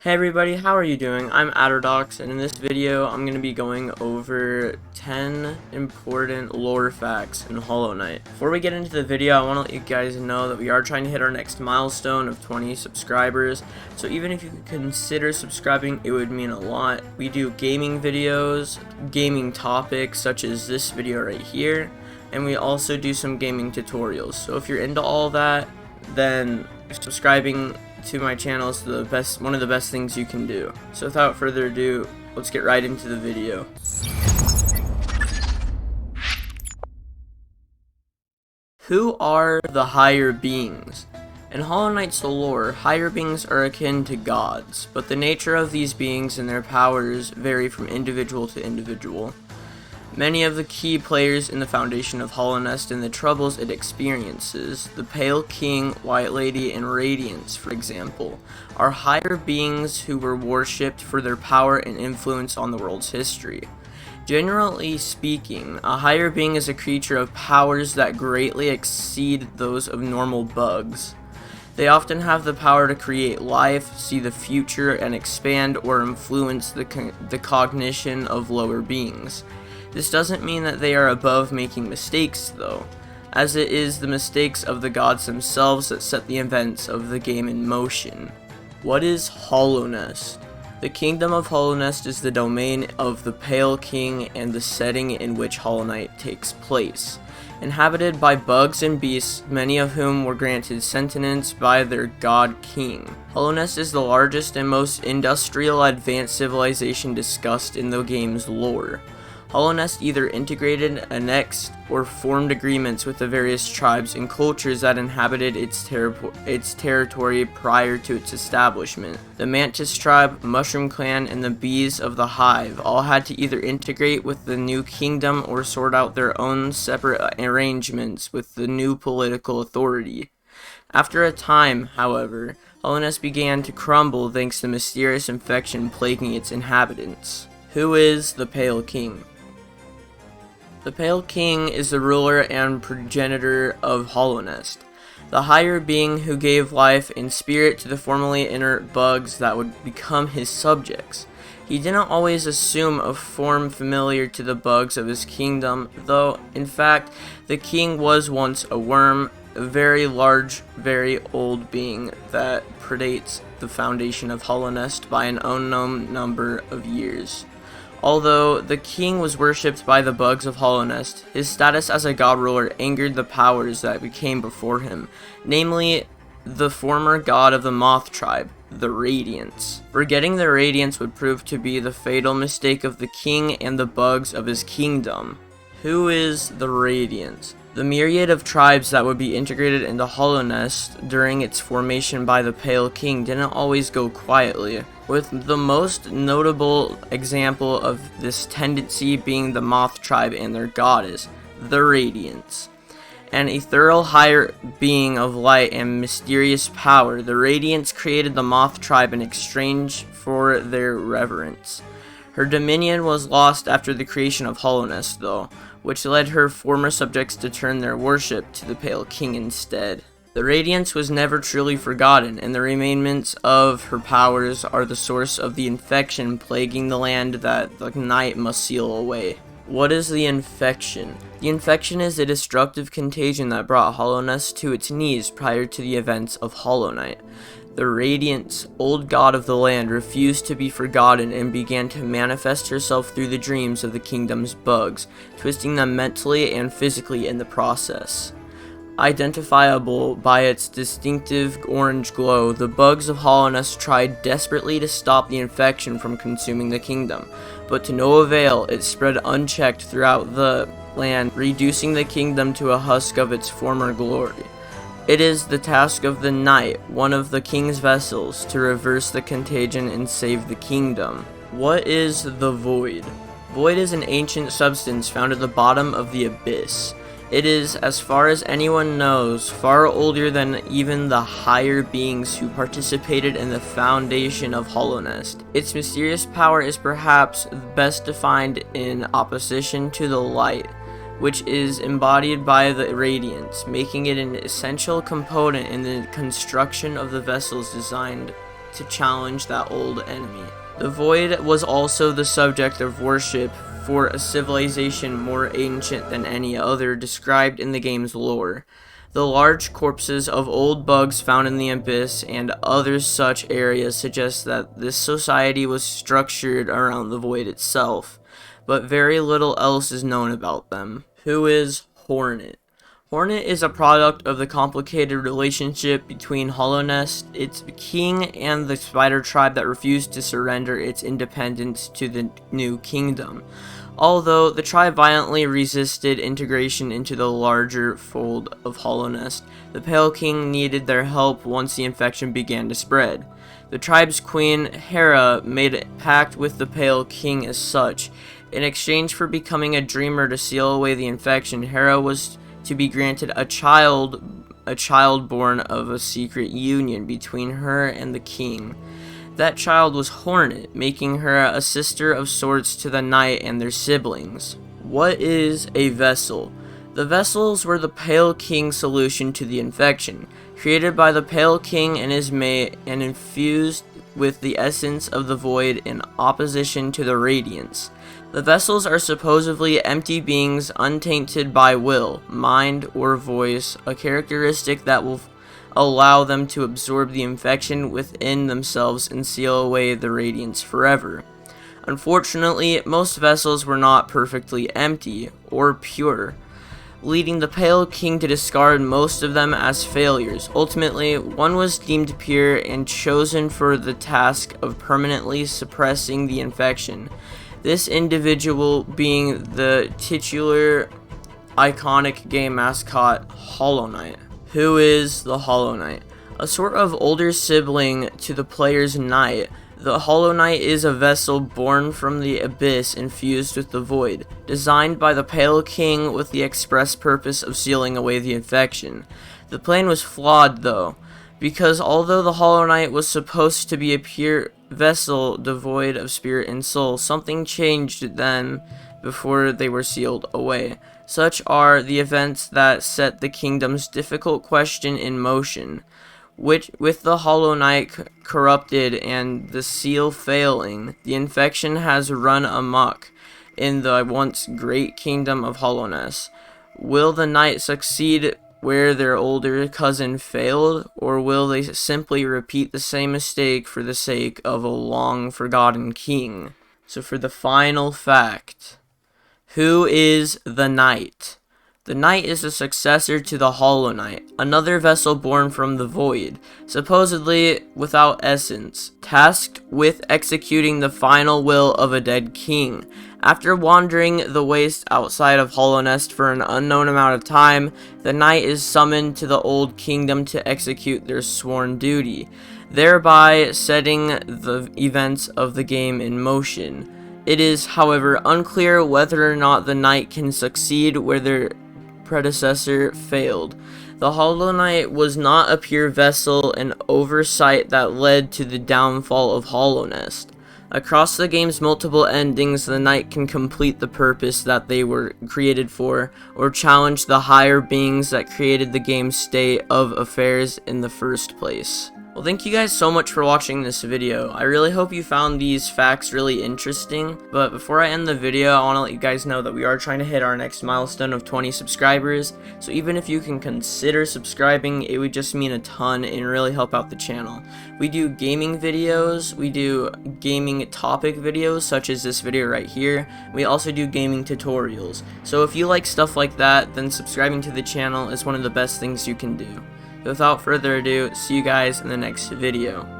Hey everybody, how are you doing? I'm Adderdox, and in this video I'm going to be going over 10 important lore facts in Hollow Knight. Before we get into the video, I want to let you guys know that we are trying to hit our next milestone of 20 subscribers, so even if you could consider subscribing, it would mean a lot. We do gaming videos, gaming topics such as this video right here, and we also do some gaming tutorials. So if you're into all that, then subscribing to my channel is one of the best things you can do. So without further ado, let's get right into the video. Who are the higher beings? In Hollow Knight's lore, higher beings are akin to gods, but the nature of these beings and their powers vary from individual to individual. Many of the key players in the foundation of Hollowness and the troubles it experiences, the Pale King, White Lady, and Radiance, for example, are higher beings who were worshipped for their power and influence on the world's history. Generally speaking, a higher being is a creature of powers that greatly exceed those of normal bugs. They often have the power to create life, see the future, and expand or influence the cognition of lower beings. This doesn't mean that they are above making mistakes, though, as it is the mistakes of the gods themselves that set the events of the game in motion. What is Hollowness? The Kingdom of Hollowness is the domain of the Pale King and the setting in which Hollow Knight takes place. Inhabited by bugs and beasts, many of whom were granted sentience by their god king. Hollowness is the largest and most industrial advanced civilization discussed in the game's lore. Hollowness either integrated, annexed, or formed agreements with the various tribes and cultures that inhabited its territory prior to its establishment. The Mantis tribe, Mushroom clan, and the Bees of the Hive all had to either integrate with the new kingdom or sort out their own separate arrangements with the new political authority. After a time, however, Hollowness began to crumble thanks to the mysterious infection plaguing its inhabitants. Who is the Pale King? The Pale King is the ruler and progenitor of Hollowness, the higher being who gave life and spirit to the formerly inert bugs that would become his subjects. He didn't always assume a form familiar to the bugs of his kingdom, though, in fact, the king was once a worm, a very large, very old being that predates the foundation of Hollowness by an unknown number of years. Although the king was worshipped by the bugs of Hollowness, his status as a god ruler angered the powers that came before him, namely the former god of the Moth tribe, the Radiance. Forgetting the Radiance would prove to be the fatal mistake of the king and the bugs of his kingdom. Who is the Radiance? The myriad of tribes that would be integrated into Hollowness during its formation by the Pale King didn't always go quietly, with the most notable example of this tendency being the Moth tribe and their goddess, the Radiance. An ethereal higher being of light and mysterious power, the Radiance created the Moth tribe in exchange for their reverence. Her dominion was lost after the creation of Hollowness, though, which led her former subjects to turn their worship to the Pale King instead. The Radiance was never truly forgotten, and the remains of her powers are the source of the infection plaguing the land that the night must seal away. What is the infection? The infection is a destructive contagion that brought Hollowness to its knees prior to the events of Hollow Knight. The Radiance, old god of the land, refused to be forgotten and began to manifest herself through the dreams of the kingdom's bugs, twisting them mentally and physically in the process. Identifiable by its distinctive orange glow, the bugs of Hollowness tried desperately to stop the infection from consuming the kingdom, but to no avail. It spread unchecked throughout the land, reducing the kingdom to a husk of its former glory. It is the task of the Knight, one of the king's vessels, to reverse the contagion and save the kingdom. What is the Void? Void is an ancient substance found at the bottom of the abyss. It is, as far as anyone knows, far older than even the higher beings who participated in the foundation of Hollowness. Its mysterious power is perhaps best defined in opposition to the light, which is embodied by the Radiance, making it an essential component in the construction of the vessels designed to challenge that old enemy. The Void was also the subject of worship for a civilization more ancient than any other described in the game's lore. The large corpses of old bugs found in the abyss and other such areas suggest that this society was structured around the Void itself, but very little else is known about them. Who is Hornet? Hornet is a product of the complicated relationship between Hollowness, its king, and the spider tribe that refused to surrender its independence to the new kingdom. Although the tribe violently resisted integration into the larger fold of Hollowness, the Pale King needed their help once the infection began to spread. The tribe's queen, Hera, made a pact with the Pale King as such. In exchange for becoming a dreamer to seal away the infection, Hera was to be granted a child born of a secret union between her and the king. That child was Hornet, making her a sister of sorts to the Knight and their siblings. What is a vessel? The vessels were the Pale King's solution to the infection, created by the Pale King and his mate and infused with the essence of the Void in opposition to the Radiance. The vessels are supposedly empty beings untainted by will, mind, or voice, a characteristic that will allow them to absorb the infection within themselves and seal away the Radiance forever. Unfortunately, most vessels were not perfectly empty or pure, leading the Pale King to discard most of them as failures. Ultimately, one was deemed pure and chosen for the task of permanently suppressing the infection. This individual being the titular iconic game mascot Hollow Knight. Who is the Hollow Knight? A sort of older sibling to the player's Knight, the Hollow Knight is a vessel born from the abyss infused with the Void, designed by the Pale King with the express purpose of sealing away the infection. The plan was flawed though, because although the Hollow Knight was supposed to be a pure vessel devoid of spirit and soul, something changed then before they were sealed away. Such are the events that set the kingdom's difficult question in motion. Which, with the Hollow Knight corrupted and the seal failing, the infection has run amok in the once great kingdom of Hollowness. Will the Knight succeed where their older cousin failed, or will they simply repeat the same mistake for the sake of a long-forgotten king? So for the final fact, who is the Knight? The Knight is the successor to the Hollow Knight, another vessel born from the Void, supposedly without essence, tasked with executing the final will of a dead king. After wandering the waste outside of Hollowness for an unknown amount of time, the Knight is summoned to the Old Kingdom to execute their sworn duty, thereby setting the events of the game in motion. It is, however, unclear whether or not the Knight can succeed where their predecessor failed. The Hollow Knight was not a pure vessel, an oversight that led to the downfall of Hollowness. Across the game's multiple endings, the Knight can complete the purpose that they were created for, or challenge the higher beings that created the game's state of affairs in the first place. Well, thank you guys so much for watching this video. I really hope you found these facts really interesting, but before I end the video, I want to let you guys know that we are trying to hit our next milestone of 20 subscribers, so even if you can consider subscribing, it would just mean a ton and really help out the channel. We do gaming videos, we do gaming topic videos, such as this video right here. We also do gaming tutorials, so if you like stuff like that, then subscribing to the channel is one of the best things you can do. Without further ado, see you guys in the next video.